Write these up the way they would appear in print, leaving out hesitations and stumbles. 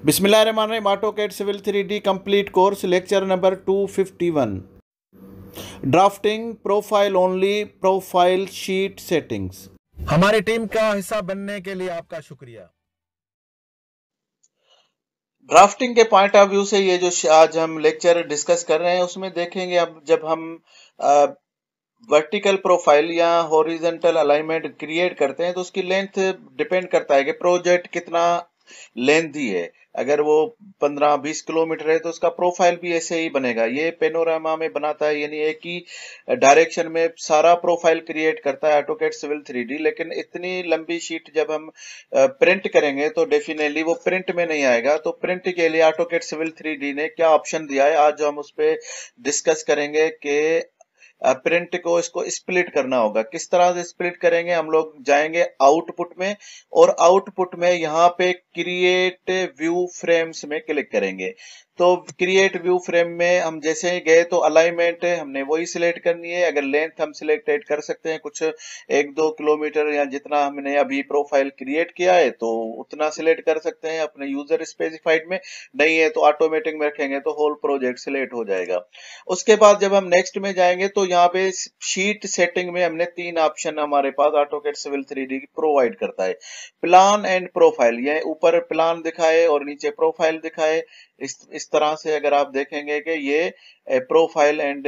बिस्मिल्लाहिर्रहमानिर्रहीम। AutoCAD civil 3D complete course lecture number 251। Drafting profile only profile sheet settings. हमारी team का हिस्सा बनने के लिए आपका शुक्रिया। ड्राफ्टिंग के पॉइंट ऑफ व्यू से ये जो आज हम लेक्चर डिस्कस कर रहे हैं उसमें देखेंगे, अब जब हम वर्टिकल प्रोफाइल या हॉरिजॉन्टल अलाइनमेंट क्रिएट करते हैं तो उसकी लेंथ डिपेंड करता है कि प्रोजेक्ट कितना लेंथी है। अगर वो 15-20 किलोमीटर है तो उसका प्रोफाइल भी ऐसे ही बनेगा। ये पेनोरामा में बनाता है, यानी एक ही डायरेक्शन में सारा प्रोफाइल क्रिएट करता है ऑटोकैड सिविल 3D। लेकिन इतनी लंबी शीट जब हम प्रिंट करेंगे तो डेफिनेटली वो प्रिंट में नहीं आएगा। तो प्रिंट के लिए ऑटोकैड सिविल 3D ने क्या ऑप्शन दिया है, आज हम उस पर डिस्कस करेंगे कि प्रिंट को इसको स्प्लिट करना होगा। किस तरह से स्प्लिट करेंगे, हम लोग जाएंगे आउटपुट में और आउटपुट में यहाँ पे क्रिएट व्यू फ्रेम्स में क्लिक करेंगे। तो क्रिएट व्यू फ्रेम में हम जैसे ही गए तो अलाइनमेंट हमने वही सिलेक्ट करनी है। अगर लेंथ हम सिलेक्टेड कर सकते हैं, कुछ 1-2 किलोमीटर या जितना हमने अभी प्रोफाइल क्रिएट किया है तो उतना सिलेक्ट कर सकते हैं अपने यूजर स्पेसिफाइड में। नहीं है तो ऑटोमेटिक में रखेंगे तो होल प्रोजेक्ट सिलेक्ट हो जाएगा। उसके बाद जब हम नेक्स्ट में जाएंगे तो यहाँ पे शीट सेटिंग में हमने 3 ऑप्शन हमारे पास ऑटोकैड सिविल 3D प्रोवाइड करता है। प्लान एंड प्रोफाइल, ये ऊपर प्लान दिखाए और नीचे प्रोफाइल दिखाए। इस तरह से अगर आप देखेंगे कि ये profile and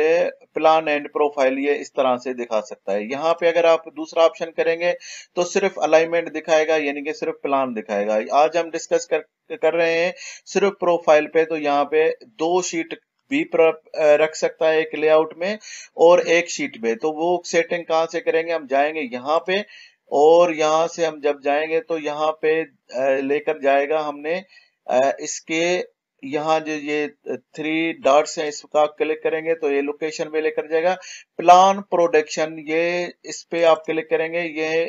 plan and profile ये इस तरह से दिखा सकता है। यहाँ पे अगर आप दूसरा ऑप्शन करेंगे तो सिर्फ अलाइनमेंट दिखाएगा, यानी कि सिर्फ प्लान दिखाएगा। आज हम डिस्कस कर रहे हैं सिर्फ प्रोफाइल पे। तो यहाँ पे 2 शीट भी रख सकता है, एक लेआउट में और एक शीट में। तो वो सेटिंग कहाँ से करेंगे, हम जाएंगे यहाँ पे और यहाँ से हम जब जाएंगे तो यहाँ पे लेकर जाएगा हमने इसके यहाँ जो ये 3 डॉट्स हैं इसका क्लिक करेंगे तो ये लोकेशन पे लेकर जाएगा। प्लान प्रोडक्शन, ये इस पे आप क्लिक करेंगे, ये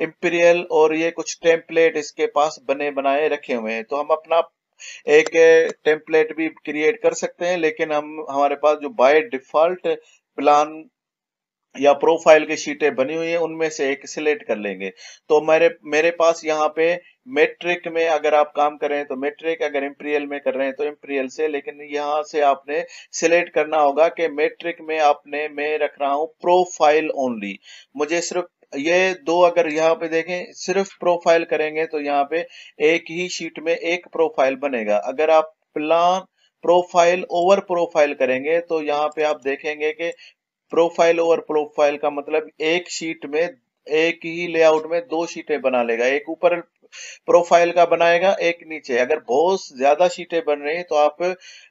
इंपीरियल और ये कुछ टेम्पलेट इसके पास बने बनाए रखे हुए हैं। तो हम अपना एक टेम्पलेट भी क्रिएट कर सकते हैं, लेकिन हमारे पास जो बाय डिफॉल्ट प्लान या प्रोफाइल की शीटें बनी हुई हैं उनमें से एक सिलेक्ट कर लेंगे। तो मेरे पास यहाँ पे मेट्रिक में अगर आप काम कर रहे हैं तो मेट्रिक, अगर इंपीरियल में कर रहे हैं तो इंपीरियल से। लेकिन यहाँ से आपने सिलेक्ट करना होगा कि मेट्रिक में मैं रख रहा हूँ प्रोफाइल ओनली। मुझे सिर्फ ये 2, अगर यहाँ पे देखें सिर्फ प्रोफाइल करेंगे तो यहाँ पे एक ही शीट में एक प्रोफाइल बनेगा। अगर आप प्लान प्रोफाइल ओवर प्रोफाइल करेंगे तो यहाँ पे आप देखेंगे कि प्रोफाइल ओवर प्रोफाइल का मतलब एक शीट में एक ही लेआउट में 2 शीटें बना लेगा। एक ऊपर प्रोफाइल का बनाएगा, एक नीचे। अगर बहुत ज्यादा शीटें बन रही हैं तो आप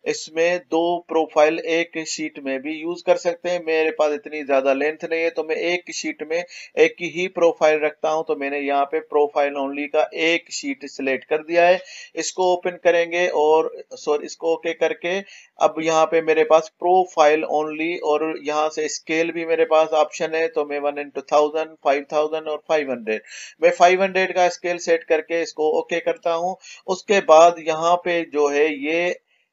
इसमें 2 प्रोफाइल एक शीट में भी यूज कर सकते हैं। मेरे पास इतनी ज्यादा लेंथ नहीं है तो मैं एक शीट में एक ही प्रोफाइल रखता हूं। तो मैंने यहाँ पे प्रोफाइल ओनली का एक शीट सिलेक्ट कर दिया है। इसको ओपन करेंगे और इसको ओके करके अब यहाँ पे मेरे पास प्रोफाइल ओनली और यहाँ से स्केल भी मेरे पास ऑप्शन है। तो मैं 1:1000, 5000 और 500, मैं 500 का स्केल सेट करके इसको ओके करता हूं। उसके बाद यहाँ पे जो है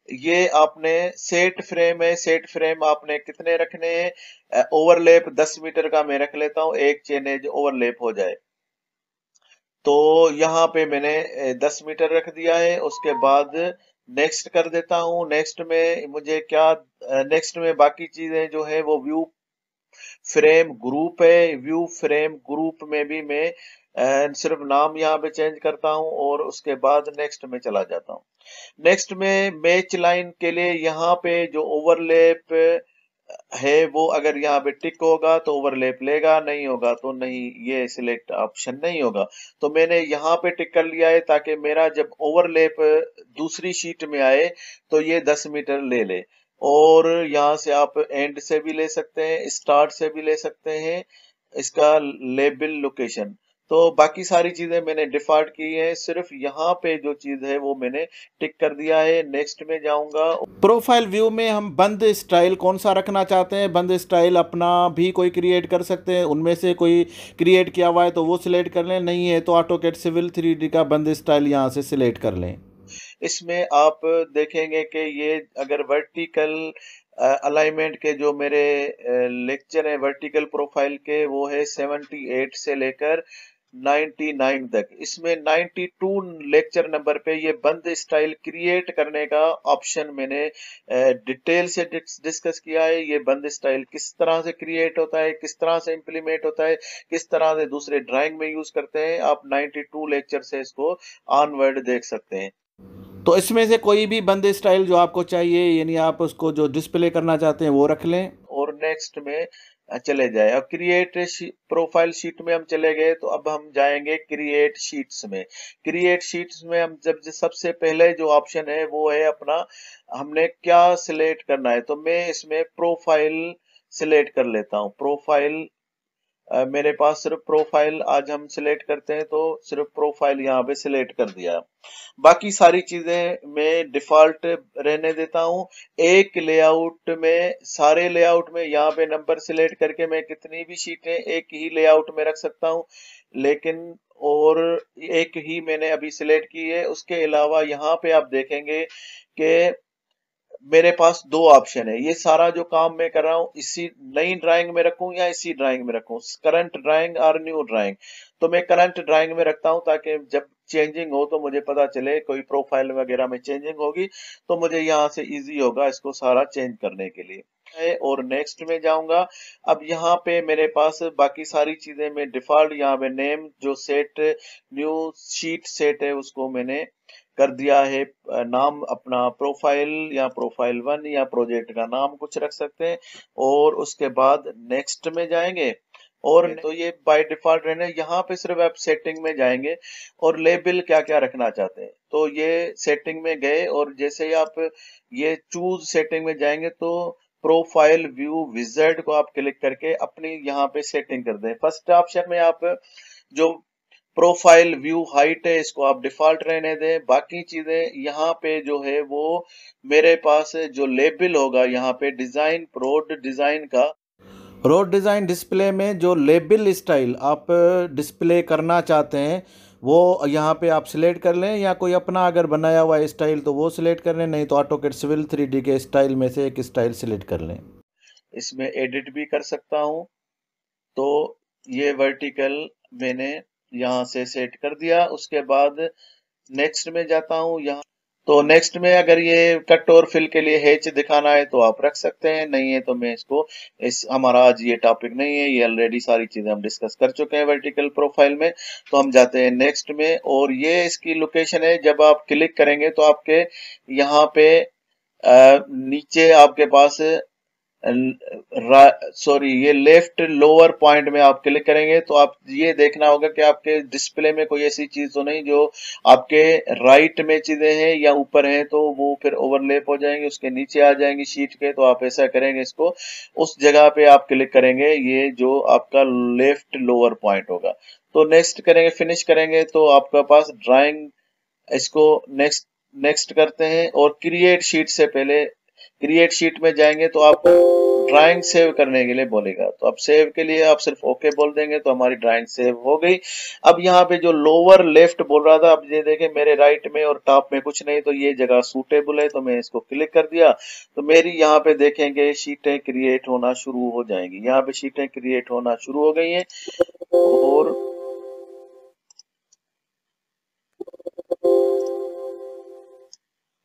ये आपने सेट फ्रेम है, सेट फ्रेम आपने कितने रखने हैं, ओवरलैप 10 मीटर का मैं रख लेता हूं, एक चेन एज ओवरलैप हो जाए। तो यहाँ पे मैंने 10 मीटर रख दिया है। उसके बाद नेक्स्ट कर देता हूं। नेक्स्ट में मुझे क्या, नेक्स्ट में बाकी चीजें जो है वो व्यू फ्रेम ग्रुप है। व्यू फ्रेम ग्रुप में भी मैं सिर्फ नाम यहाँ पे चेंज करता हूँ और उसके बाद नेक्स्ट में चला जाता हूँ। नेक्स्ट में मैच लाइन के लिए यहाँ पे जो ओवरलैप है वो अगर यहाँ पे टिक होगा तो ओवरलैप लेगा, नहीं होगा तो नहीं, ये सिलेक्ट ऑप्शन नहीं होगा। तो मैंने यहाँ पे टिक कर लिया है ताकि मेरा जब ओवरलैप दूसरी शीट में आए तो ये 10 मीटर ले ले। और यहाँ से आप एंड से भी ले सकते हैं, स्टार्ट से भी ले सकते हैं इसका लेबल लोकेशन। तो बाकी सारी चीजें मैंने डिफॉल्ट की है, सिर्फ यहाँ पे जो चीज है वो मैंने टिक कर दिया है। नेक्स्ट में जाऊंगा। प्रोफाइल व्यू में हम बंद स्टाइल कौन सा रखना चाहते हैं, बंद स्टाइल अपना भी कोई क्रिएट कर सकते हैं, उनमें से कोई क्रिएट किया हुआ है तो वो सिलेक्ट कर लें, नहीं है तो ऑटोकैड सिविल 3D का बंद स्टाइल यहाँ से सिलेक्ट कर लें। इसमें आप देखेंगे कि ये अगर वर्टिकल अलाइनमेंट के जो मेरे लेक्चर है वर्टिकल प्रोफाइल के वो है 78 से लेकर 99 तक। इसमें 92 लेक्चर नंबर पे ये बंद स्टाइल क्रिएट करने का ऑप्शन मैंने डिटेल से डिस्कस किया है। ये बंद स्टाइल किस तरह से क्रिएट होता है, किस तरह से इंप्लीमेंट होता है, किस तरह से दूसरे ड्राइंग में यूज करते हैं। आप 92 लेक्चर से इसको ऑनवर्ड देख सकते हैं। तो इसमें से कोई भी बंद स्टाइल जो आपको चाहिए, यानी आप उसको जो डिस्प्ले करना चाहते हैं वो रख लें। और नेक्स्ट में चले जाए। अब क्रिएट प्रोफाइल शीट में हम चले गए, तो अब हम जाएंगे क्रिएट शीट्स में। क्रिएट शीट्स में हम जब सबसे पहले जो ऑप्शन है वो है अपना, हमने क्या सिलेक्ट करना है। तो मैं इसमें प्रोफाइल सिलेक्ट कर लेता हूं। प्रोफाइल मेरे पास सिर्फ प्रोफाइल आज हम सिलेक्ट करते हैं, तो सिर्फ प्रोफाइल यहाँ पे सिलेक्ट कर दिया। बाकी सारी चीजें मैं डिफॉल्ट रहने देता हूं। एक लेआउट में, सारे लेआउट में यहाँ पे नंबर सिलेक्ट करके मैं कितनी भी शीटें एक ही लेआउट में रख सकता हूं, लेकिन और एक ही मैंने अभी सिलेक्ट की है। उसके अलावा यहाँ पे आप देखेंगे कि मेरे पास दो ऑप्शन है। ये सारा जो काम मैं कर रहा हूँ इसी नई ड्राइंग में रखूं या इसी ड्राइंग में रखूं, करंट ड्राइंग और न्यू ड्राइंग। तो मैं करंट ड्राइंग में रखता हूं, ताकि जब चेंजिंग हो तो मुझे पता चले, कोई प्रोफाइल वगैरह में चेंजिंग होगी तो मुझे यहाँ से इजी होगा इसको सारा चेंज करने के लिए। और नेक्स्ट में जाऊंगा। अब यहाँ पे मेरे पास बाकी सारी चीजें मैं डिफॉल्ट यहाँ पे नेम जो सेट न्यू शीट सेट है उसको मैंने कर दिया है। नाम अपना प्रोफाइल या प्रोफाइल 1 या प्रोजेक्ट का नाम कुछ रख सकते हैं। और उसके बाद नेक्स्ट में जाएंगे। और तो ये बाय डिफॉल्ट रहने, यहाँ पे सिर्फ आप सेटिंग में जाएंगे और लेबल क्या क्या रखना चाहते हैं। तो ये सेटिंग में गए और जैसे ही आप ये चूज सेटिंग में जाएंगे तो प्रोफाइल व्यू विजार्ड को आप क्लिक करके अपनी यहाँ पे सेटिंग कर दें। फर्स्ट ऑप्शन में आप जो प्रोफाइल व्यू हाइट है इसको आप डिफॉल्ट रहने दें। बाकी चीजें यहाँ पे जो है वो मेरे पास जो लेबल होगा यहाँ पे डिजाइन रोड डिजाइन का, रोड डिज़ाइन डिस्प्ले में जो लेबल स्टाइल आप डिस्प्ले करना चाहते हैं वो यहाँ पे आप सिलेक्ट कर लें, या कोई अपना अगर बनाया हुआ स्टाइल तो वो सिलेक्ट कर लें, नहीं तो ऑटोकैड सिविल 3D के स्टाइल में से एक स्टाइल सिलेक्ट कर लें। इसमें एडिट भी कर सकता हूँ। तो ये वर्टिकल मैंने यहाँ से सेट कर दिया। उसके बाद नेक्स्ट में जाता हूँ। यहाँ तो नेक्स्ट में अगर ये कट और फिल के लिए हैच दिखाना है तो आप रख सकते हैं, नहीं है तो मैं इसको, इस हमारा आज ये टॉपिक नहीं है, ये ऑलरेडी सारी चीजें हम डिस्कस कर चुके हैं वर्टिकल प्रोफाइल में। तो हम जाते हैं नेक्स्ट में और ये इसकी लोकेशन है। जब आप क्लिक करेंगे तो आपके यहाँ पे नीचे आपके पास सॉरी ये लेफ्ट लोअर पॉइंट में आप क्लिक करेंगे तो आप ये देखना होगा कि आपके डिस्प्ले में कोई ऐसी चीज तो नहीं जो आपके राइट में चीजें हैं या ऊपर हैं, तो वो फिर ओवरलैप हो जाएंगे, उसके नीचे आ जाएंगी शीट के। तो आप ऐसा करेंगे, इसको उस जगह पे आप क्लिक करेंगे, ये जो आपका लेफ्ट लोअर पॉइंट होगा। तो नेक्स्ट करेंगे, फिनिश करेंगे तो आपके पास ड्राइंग, इसको नेक्स्ट नेक्स्ट करते हैं। और क्रिएट शीट से पहले क्रिएट शीट में जाएंगे तो आप ड्राइंग सेव करने के लिए बोलेगा, तो अब सेव के लिए आप सिर्फ ओके बोल देंगे तो हमारी ड्राइंग सेव हो गई। अब यहाँ पे जो लोअर लेफ्ट बोल रहा था, अब ये देखें मेरे राइट में और टॉप में कुछ नहीं, तो ये जगह सूटेबल है, तो मैं इसको क्लिक कर दिया। तो मेरी यहाँ पे देखेंगे शीटें क्रिएट होना शुरू हो जाएंगी। यहाँ पे शीटें क्रिएट होना शुरू हो गई हैं और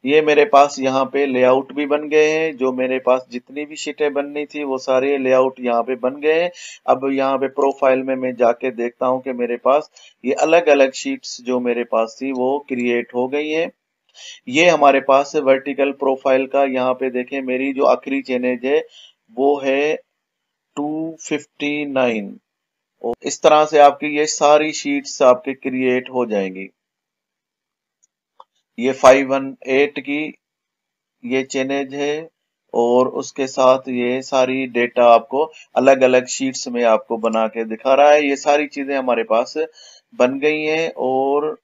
ये मेरे पास यहाँ पे लेआउट भी बन गए हैं। जो मेरे पास जितनी भी शीटें बननी थी वो सारे लेआउट यहाँ पे बन गए हैं। अब यहाँ पे प्रोफाइल में मैं जाके देखता हूँ कि मेरे पास ये अलग अलग शीट्स जो मेरे पास थी वो क्रिएट हो गई हैं। ये हमारे पास वर्टिकल प्रोफाइल का, यहाँ पे देखें मेरी जो आखिरी चेनेज है वो है 259। और इस तरह से आपकी ये सारी शीट्स आपके क्रिएट हो जाएंगी। ये 518 की ये चेनेज है और उसके साथ ये सारी डेटा आपको अलग अलग शीट्स में आपको बना के दिखा रहा है। ये सारी चीजें हमारे पास बन गई हैं। और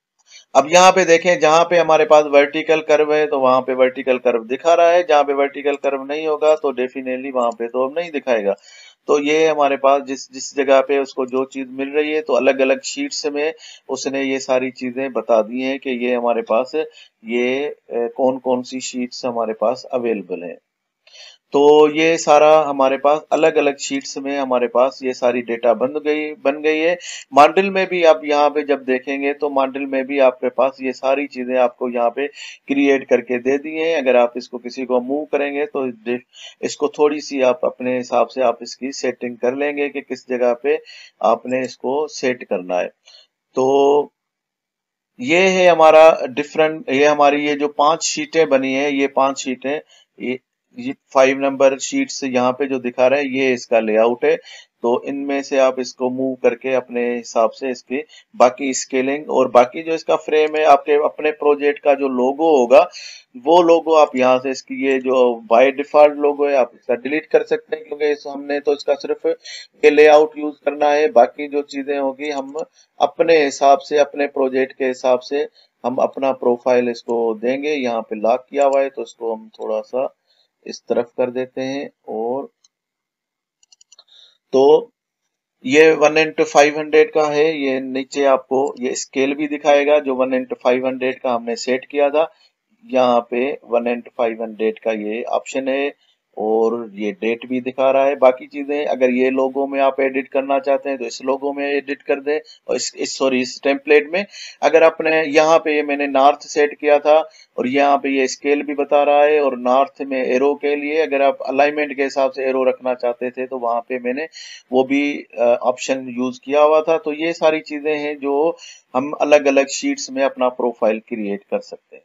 अब यहाँ पे देखें, जहां पे हमारे पास वर्टिकल कर्व है तो वहां पे वर्टिकल कर्व दिखा रहा है, जहां पे वर्टिकल कर्व नहीं होगा तो डेफिनेटली वहां पे तो अब नहीं दिखाएगा। तो ये हमारे पास जिस जिस जगह पे उसको जो चीज मिल रही है, तो अलग अलग शीट्स में उसने ये सारी चीजें बता दी हैं कि ये हमारे पास ये कौन कौन सी शीट्स हमारे पास अवेलेबल है। तो ये सारा हमारे पास अलग अलग शीट्स में हमारे पास ये सारी डेटा बन गई है। मॉडल में भी आप यहाँ पे जब देखेंगे तो मॉडल में भी आपके पास ये सारी चीजें आपको यहाँ पे क्रिएट करके दे दी हैं। अगर आप इसको किसी को मूव करेंगे तो इसको थोड़ी सी आप अपने हिसाब से आप इसकी सेटिंग कर लेंगे कि किस जगह पे आपने इसको सेट करना है। तो ये है हमारा डिफरेंट, ये हमारी ये जो 5 शीटें बनी है, ये 5 शीटें, ये 5 नंबर शीट्स यहाँ पे जो दिखा रहे हैं ये इसका लेआउट है। तो इनमें से आप इसको मूव करके अपने हिसाब से इसकी बाकी स्केलिंग और बाकी जो इसका फ्रेम है, आपके अपने प्रोजेक्ट का जो लोगो होगा वो लोगो आप यहाँ से इसकी ये जो बाय डिफॉल्ट लोगो है आप इसका डिलीट कर सकते हैं, क्योंकि हमने तो इसका सिर्फ ये लेआउट यूज करना है। बाकी जो चीजें होगी हम अपने हिसाब से, अपने प्रोजेक्ट के हिसाब से हम अपना प्रोफाइल इसको देंगे। यहाँ पे लॉक किया हुआ है तो इसको हम थोड़ा सा इस तरफ कर देते हैं। और तो ये 1:500 का है। ये नीचे आपको ये स्केल भी दिखाएगा जो 1:500 का हमने सेट किया था। यहाँ पे 1:500 का ये ऑप्शन है और ये डेट भी दिखा रहा है। बाकी चीजें अगर ये लोगो में आप एडिट करना चाहते हैं तो इस लोगो में एडिट कर दें, और इस टेम्पलेट में। अगर आपने यहाँ पे ये मैंने नॉर्थ सेट किया था और यहाँ पे ये स्केल भी बता रहा है, और नॉर्थ में एरो के लिए अगर आप अलाइनमेंट के हिसाब से एरो रखना चाहते थे तो वहां पे मैंने वो भी ऑप्शन यूज किया हुआ था। तो ये सारी चीजें हैं जो हम अलग अलग शीट्स में अपना प्रोफाइल क्रिएट कर सकते हैं।